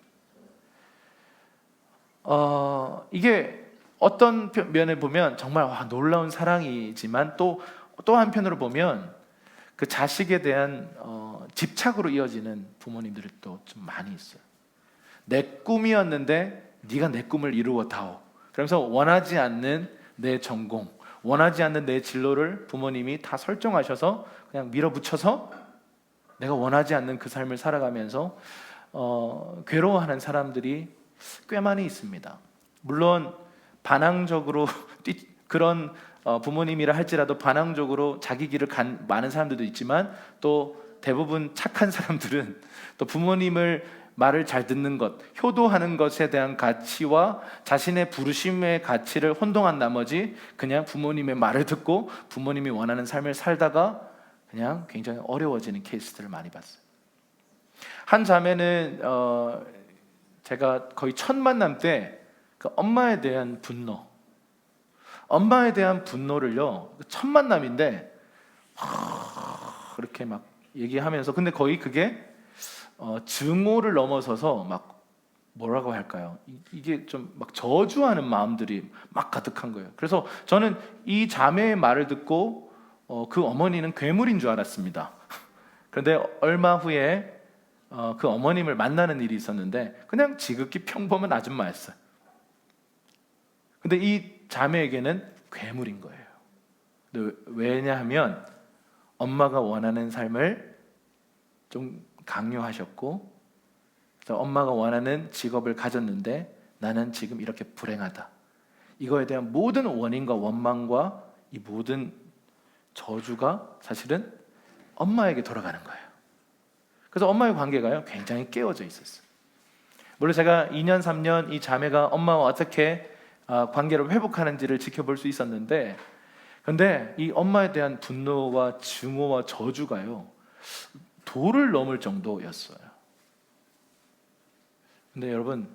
이게 어떤 면에 보면 정말 놀라운 사랑이지만 또 한편으로 보면 그 자식에 대한 집착으로 이어지는 부모님들이 또 좀 많이 있어요. 내 꿈이었는데 네가 내 꿈을 이루어 다오. 그러면서 원하지 않는 내 전공, 원하지 않는 내 진로를 부모님이 다 설정하셔서 그냥 밀어붙여서 내가 원하지 않는 그 삶을 살아가면서 괴로워하는 사람들이 꽤 많이 있습니다. 물론 반항적으로 그런 부모님이라 할지라도 반항적으로 자기 길을 간 많은 사람들도 있지만 또 대부분 착한 사람들은 또 부모님을 말을 잘 듣는 것, 효도하는 것에 대한 가치와 자신의 부르심의 가치를 혼동한 나머지 그냥 부모님의 말을 듣고 부모님이 원하는 삶을 살다가 그냥 굉장히 어려워지는 케이스들을 많이 봤어요. 한 자매는 제가 거의 첫 만남 때 그 엄마에 대한 분노를요, 첫 만남인데 그렇게 막 얘기하면서, 근데 거의 그게 증오를 넘어서서 막 뭐라고 할까요? 이게 좀 막 저주하는 마음들이 막 가득한 거예요. 그래서 저는 이 자매의 말을 듣고 그 어머니는 괴물인 줄 알았습니다. 그런데 얼마 후에 그 어머님을 만나는 일이 있었는데 그냥 지극히 평범한 아줌마였어요. 근데 이 자매에게는 괴물인 거예요. 근데 왜냐하면 엄마가 원하는 삶을 좀 강요하셨고, 그래서 엄마가 원하는 직업을 가졌는데 나는 지금 이렇게 불행하다. 이거에 대한 모든 원인과 원망과 이 모든 저주가 사실은 엄마에게 돌아가는 거예요. 그래서 엄마의 관계가요 굉장히 깨어져 있었어요. 물론 제가 2년 3년 이 자매가 엄마와 어떻게 관계를 회복하는지를 지켜볼 수 있었는데, 근데 이 엄마에 대한 분노와 증오와 저주가요 도를 넘을 정도였어요. 근데 여러분,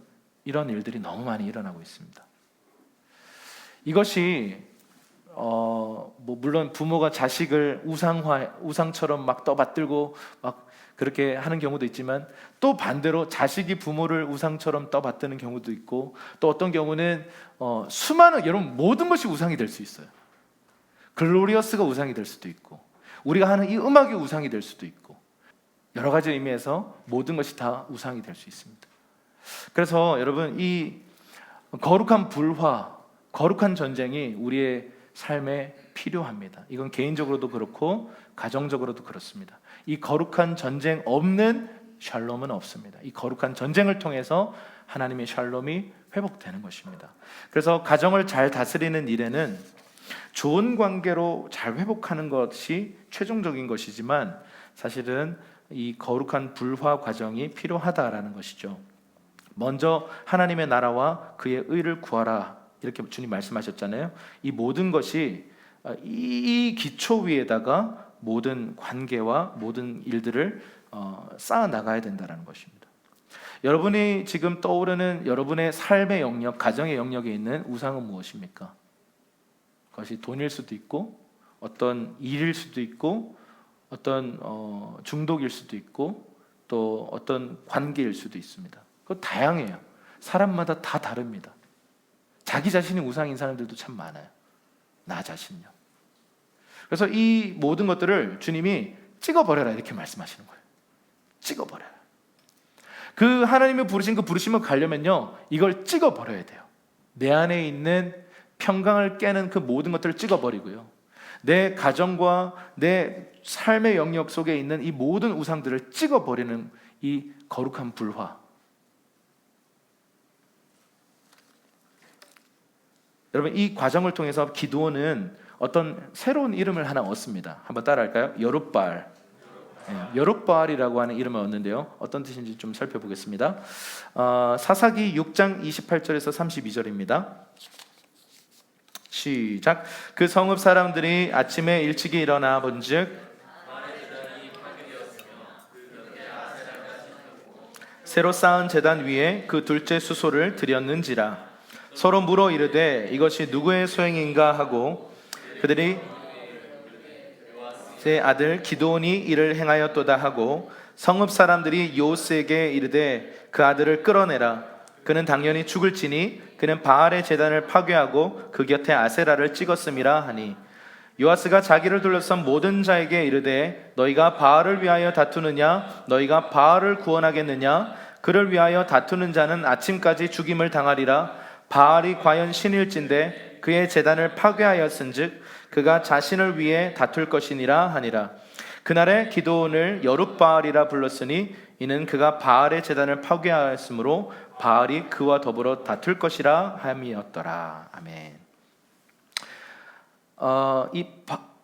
이런 일들이 너무 많이 일어나고 있습니다. 이것이 물론 부모가 자식을 우상처럼 막 떠받들고 막 그렇게 하는 경우도 있지만, 또 반대로 자식이 부모를 우상처럼 떠받드는 경우도 있고, 또 어떤 경우는 수많은, 여러분, 모든 것이 우상이 될 수 있어요. 글로리어스가 우상이 될 수도 있고, 우리가 하는 이 음악이 우상이 될 수도 있고, 여러 가지 의미에서 모든 것이 다 우상이 될 수 있습니다. 그래서 여러분, 이 거룩한 불화, 거룩한 전쟁이 우리의 삶에 필요합니다. 이건 개인적으로도 그렇고 가정적으로도 그렇습니다. 이 거룩한 전쟁 없는 샬롬은 없습니다. 이 거룩한 전쟁을 통해서 하나님의 샬롬이 회복되는 것입니다. 그래서 가정을 잘 다스리는 일에는 좋은 관계로 잘 회복하는 것이 최종적인 것이지만, 사실은 이 거룩한 불화 과정이 필요하다라는 것이죠. 먼저 하나님의 나라와 그의 의를 구하라, 이렇게 주님 말씀하셨잖아요. 이 모든 것이 이 기초 위에다가 모든 관계와 모든 일들을 쌓아 나가야 된다는 것입니다. 여러분이 지금 떠오르는 여러분의 삶의 영역, 가정의 영역에 있는 우상은 무엇입니까? 그것이 돈일 수도 있고, 어떤 일일 수도 있고, 어떤 중독일 수도 있고, 또 어떤 관계일 수도 있습니다. 그거 다양해요. 사람마다 다 다릅니다. 자기 자신이 우상인 사람들도 참 많아요. 나 자신요. 그래서 이 모든 것들을 주님이 찍어버려라, 이렇게 말씀하시는 거예요. 찍어버려라. 그 하나님이 부르신 그 부르심을 가려면요, 이걸 찍어버려야 돼요. 내 안에 있는 평강을 깨는 그 모든 것들을 찍어버리고요, 내 가정과 내 삶의 영역 속에 있는 이 모든 우상들을 찍어버리는 이 거룩한 불화. 여러분, 이 과정을 통해서 기드온은 어떤 새로운 이름을 하나 얻습니다. 한번 따라할까요? 여룻바알. 여룻바알이라고 하는 이름을 얻는데요, 어떤 뜻인지 좀 살펴보겠습니다. 사사기 6장 28절에서 32절입니다. 시작. 그 성읍 사람들이 아침에 일찍이 일어나 본즉 새로 쌓은 제단 위에 그 둘째 수소를 드렸는지라. 서로 물어 이르되 이것이 누구의 소행인가 하고, 그들이 제 아들 기드온이 이를 행하였도다 하고, 성읍 사람들이 요스에게 이르되 그 아들을 끌어내라. 그는 당연히 죽을지니 그는 바알의 제단을 파괴하고 그 곁에 아세라를 찍었음이라 하니 요아스가 자기를 둘러싼 모든 자에게 이르되 너희가 바알을 위하여 다투느냐 너희가 바알을 구원하겠느냐 그를 위하여 다투는 자는 아침까지 죽임을 당하리라. 바알이 과연 신일진데 그의 제단을 파괴하였은즉 그가 자신을 위해 다툴 것이니라 하니라. 그날에 기드온을 여룹바알이라 불렀으니 이는 그가 바알의 제단을 파괴하였으므로 바알이 그와 더불어 다툴 것이라 함이었더라. 아멘.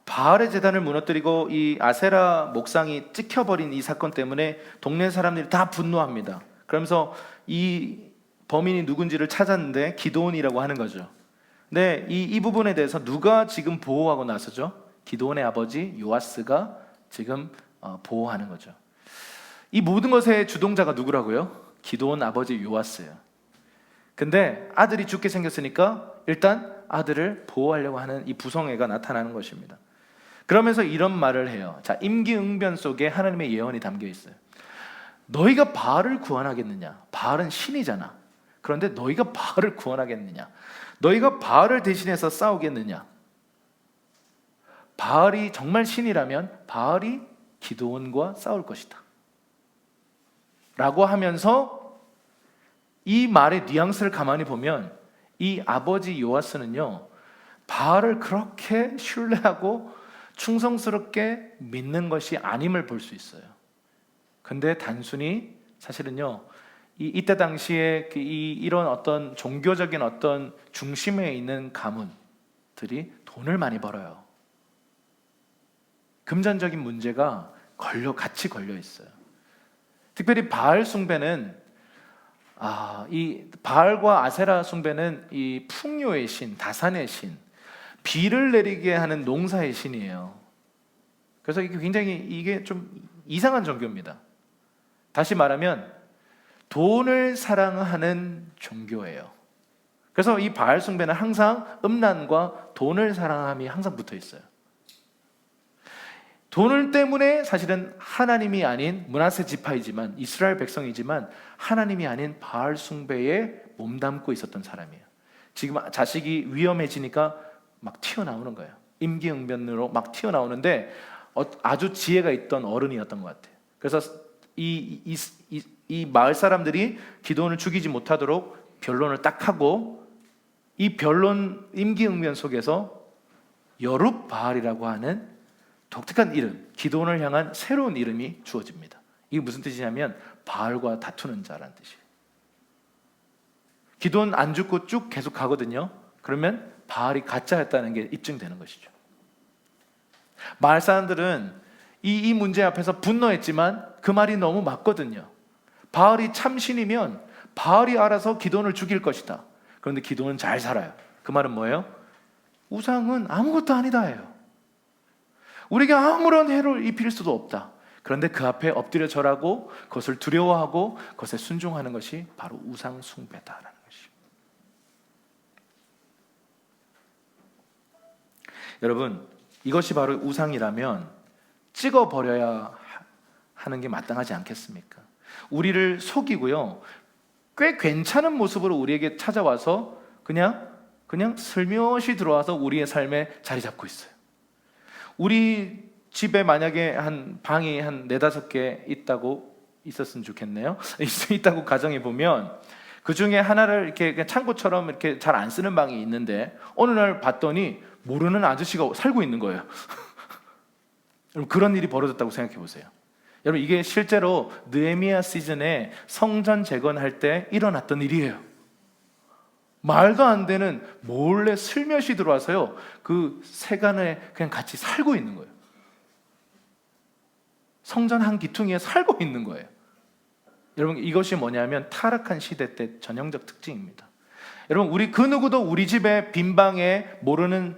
바알의 제단을 무너뜨리고 이 아세라 목상이 찍혀버린 이 사건 때문에 동네 사람들이 다 분노합니다. 그러면서 이 범인이 누군지를 찾았는데 기드온이라고 하는 거죠. 근데 이 부분에 대해서 누가 지금 보호하고 나서죠? 기드온의 아버지 요아스가 지금 보호하는 거죠. 이 모든 것의 주동자가 누구라고요? 기드온 아버지 요아스예요. 근데 아들이 죽게 생겼으니까 일단 아들을 보호하려고 하는 이 부성애가 나타나는 것입니다. 그러면서 이런 말을 해요. 자, 임기응변 속에 하나님의 예언이 담겨 있어요. 너희가 바알을 구원하겠느냐? 바알은 신이잖아. 그런데 너희가 바알을 구원하겠느냐? 너희가 바알을 대신해서 싸우겠느냐? 바알이 정말 신이라면 바알이 기드온과 싸울 것이다 라고 하면서 이 말의 뉘앙스를 가만히 보면 이 아버지 요아스는요 바알을 그렇게 신뢰하고 충성스럽게 믿는 것이 아님을 볼 수 있어요. 근데 단순히 사실은요 이때 당시에 이런 어떤 종교적인 어떤 중심에 있는 가문들이 돈을 많이 벌어요. 금전적인 문제가 같이 걸려 있어요. 특별히 바알 숭배는 이 바알과 아세라 숭배는 이 풍요의 신, 다산의 신, 비를 내리게 하는 농사의 신이에요. 그래서 이게 굉장히 좀 이상한 종교입니다. 다시 말하면 돈을 사랑하는 종교예요. 그래서 이 바알 숭배는 항상 음란과 돈을 사랑함이 항상 붙어 있어요. 돈을 때문에 사실은 하나님이 아닌 므낫세 지파이지만 이스라엘 백성이지만 하나님이 아닌 바알 숭배에 몸담고 있었던 사람이에요. 지금 자식이 위험해지니까 막 튀어나오는 거예요. 임기응변으로 막 튀어나오는데 아주 지혜가 있던 어른이었던 것 같아요. 그래서 이 마을 사람들이 기드온을 죽이지 못하도록 변론을 딱 하고 이 변론 임기응변 속에서 여룹바알이라고 하는 독특한 이름, 기드온을 향한 새로운 이름이 주어집니다. 이게 무슨 뜻이냐면 바알과 다투는 자라는 뜻이에요. 기드온 안 죽고 쭉 계속 가거든요. 그러면 바알이 가짜였다는 게 입증되는 것이죠. 마을 사람들은 이 문제 앞에서 분노했지만 그 말이 너무 맞거든요. 바알이 참신이면 바알이 알아서 기드온을 죽일 것이다. 그런데 기드온은 잘 살아요. 그 말은 뭐예요? 우상은 아무것도 아니다예요. 우리에게 아무런 해를 입힐 수도 없다. 그런데 그 앞에 엎드려 절하고 그것을 두려워하고 그것에 순종하는 것이 바로 우상 숭배다라는 것입니다. 여러분, 이것이 바로 우상이라면 찍어버려야 하는 게 마땅하지 않겠습니까? 우리를 속이고요, 꽤 괜찮은 모습으로 우리에게 찾아와서 그냥 슬며시 들어와서 우리의 삶에 자리 잡고 있어요. 우리 집에 만약에 한 방이 한 4-5개 있었으면 좋겠네요. 있다고 가정해 보면 그 중에 하나를 이렇게 창고처럼 이렇게 잘 안 쓰는 방이 있는데 어느 날 봤더니 모르는 아저씨가 살고 있는 거예요. 여러분, 그런 일이 벌어졌다고 생각해 보세요. 여러분, 이게 실제로 느헤미야 시즌에 성전 재건할 때 일어났던 일이에요. 말도 안 되는 몰래 슬며시 들어와서요, 그 세간에 그냥 같이 살고 있는 거예요. 성전 한 기퉁이에 살고 있는 거예요. 여러분, 이것이 뭐냐면 타락한 시대 때 전형적 특징입니다. 여러분, 우리 그 누구도 우리 집에 빈 방에 모르는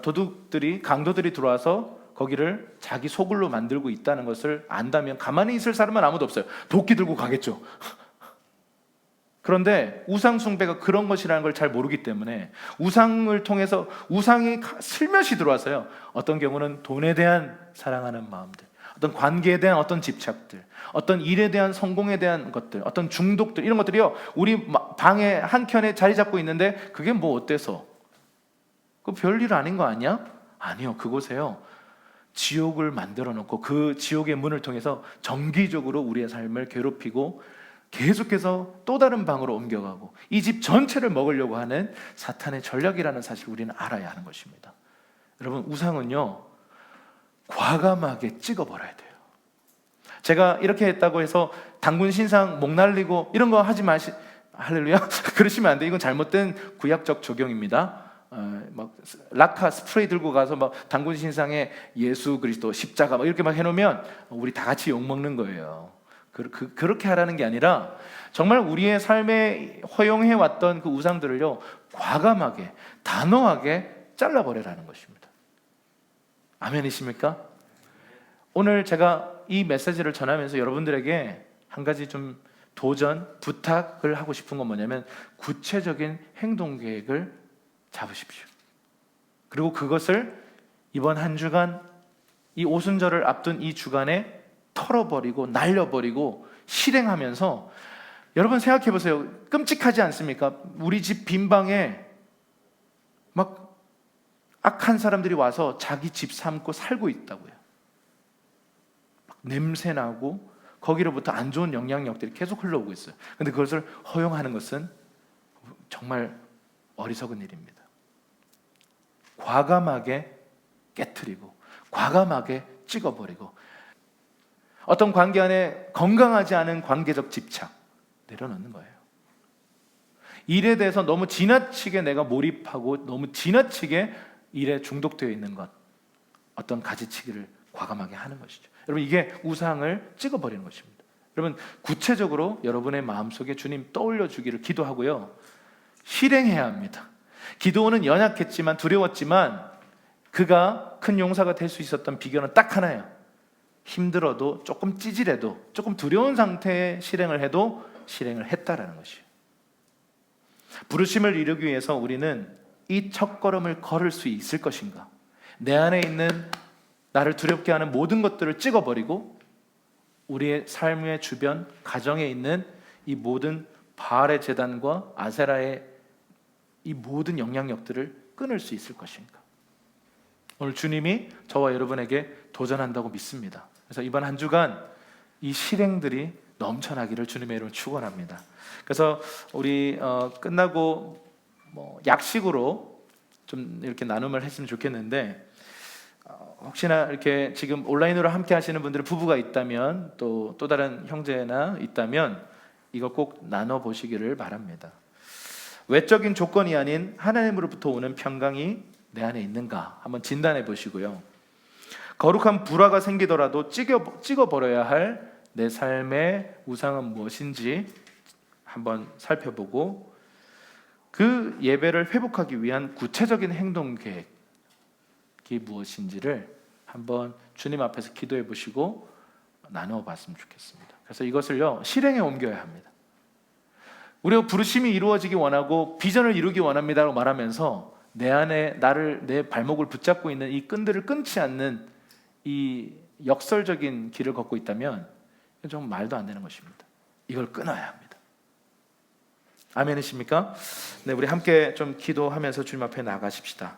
도둑들이, 강도들이 들어와서 거기를 자기 소굴로 만들고 있다는 것을 안다면 가만히 있을 사람은 아무도 없어요. 도끼 들고 가겠죠. 그런데 우상 숭배가 그런 것이라는 걸 잘 모르기 때문에 우상을 통해서 우상이 슬며시 들어와서요, 어떤 경우는 돈에 대한 사랑하는 마음들, 어떤 관계에 대한 어떤 집착들, 어떤 일에 대한 성공에 대한 것들, 어떤 중독들, 이런 것들이요, 우리 방에 한켠에 자리 잡고 있는데 그게 뭐 어때서? 그 별일 아닌 거 아니야? 아니요. 그곳에요, 지옥을 만들어 놓고 그 지옥의 문을 통해서 정기적으로 우리의 삶을 괴롭히고 계속해서 또 다른 방으로 옮겨가고 이 집 전체를 먹으려고 하는 사탄의 전략이라는 사실을 우리는 알아야 하는 것입니다. 여러분, 우상은요, 과감하게 찍어버려야 돼요. 제가 이렇게 했다고 해서 당군 신상 목 날리고 이런 거 하지 마시, 할렐루야, 그러시면 안 돼요. 이건 잘못된 구약적 적용입니다. 막 라카 스프레이 들고 가서 막 당군 신상에 예수 그리스도 십자가 막 이렇게 막 해놓으면 우리 다 같이 욕 먹는 거예요. 그렇게 하라는 게 아니라 정말 우리의 삶에 허용해 왔던 그 우상들을요, 과감하게 단호하게 잘라버리라는 것입니다. 아멘이십니까? 오늘 제가 이 메시지를 전하면서 여러분들에게 한 가지 좀 도전, 부탁을 하고 싶은 건 뭐냐면 구체적인 행동 계획을 잡으십시오. 그리고 그것을 이번 한 주간, 이 오순절을 앞둔 이 주간에 털어버리고 날려버리고 실행하면서, 여러분 생각해 보세요. 끔찍하지 않습니까? 우리 집 빈방에 막 악한 사람들이 와서 자기 집 삼고 살고 있다고요. 막 냄새나고 거기로부터 안 좋은 영향력들이 계속 흘러오고 있어요. 그런데 그것을 허용하는 것은 정말 어리석은 일입니다. 과감하게 깨트리고 과감하게 찍어버리고 어떤 관계 안에 건강하지 않은 관계적 집착 내려놓는 거예요. 일에 대해서 너무 지나치게 내가 몰입하고 너무 지나치게 일에 중독되어 있는 것, 어떤 가지치기를 과감하게 하는 것이죠. 여러분, 이게 우상을 찍어버리는 것입니다. 여러분, 구체적으로 여러분의 마음속에 주님 떠올려 주기를 기도하고요, 실행해야 합니다. 기도원은 연약했지만 두려웠지만 그가 큰 용사가 될 수 있었던 비결은 딱 하나예요. 힘들어도 조금 찌질해도 조금 두려운 상태에 실행을 해도 실행을 했다라는 것이에요. 부르심을 이루기 위해서 우리는 이 첫걸음을 걸을 수 있을 것인가? 내 안에 있는 나를 두렵게 하는 모든 것들을 찍어버리고 우리의 삶의 주변, 가정에 있는 이 모든 바알의 제단과 아세라의 이 모든 영향력들을 끊을 수 있을 것인가? 오늘 주님이 저와 여러분에게 도전한다고 믿습니다. 그래서 이번 한 주간 이 실행들이 넘쳐나기를 주님의 이름으로 축원합니다. 그래서 우리 끝나고 약식으로 좀 이렇게 나눔을 했으면 좋겠는데, 혹시나 이렇게 지금 온라인으로 함께 하시는 분들은 부부가 있다면 또 다른 형제나 있다면 이거 꼭 나눠 보시기를 바랍니다. 외적인 조건이 아닌 하나님으로부터 오는 평강이 내 안에 있는가 한번 진단해 보시고요. 거룩한 불화가 생기더라도 찍어버려야 할 내 삶의 우상은 무엇인지 한번 살펴보고 그 예배를 회복하기 위한 구체적인 행동 계획이 무엇인지를 한번 주님 앞에서 기도해 보시고 나누어 봤으면 좋겠습니다. 그래서 이것을요, 실행에 옮겨야 합니다. 우리가 부르심이 이루어지기 원하고 비전을 이루기 원합니다라고 말하면서 내 안에 내 발목을 붙잡고 있는 이 끈들을 끊지 않는 이 역설적인 길을 걷고 있다면 좀 말도 안 되는 것입니다. 이걸 끊어야 합니다. 아멘이십니까? 네, 우리 함께 좀 기도하면서 주님 앞에 나가십시다.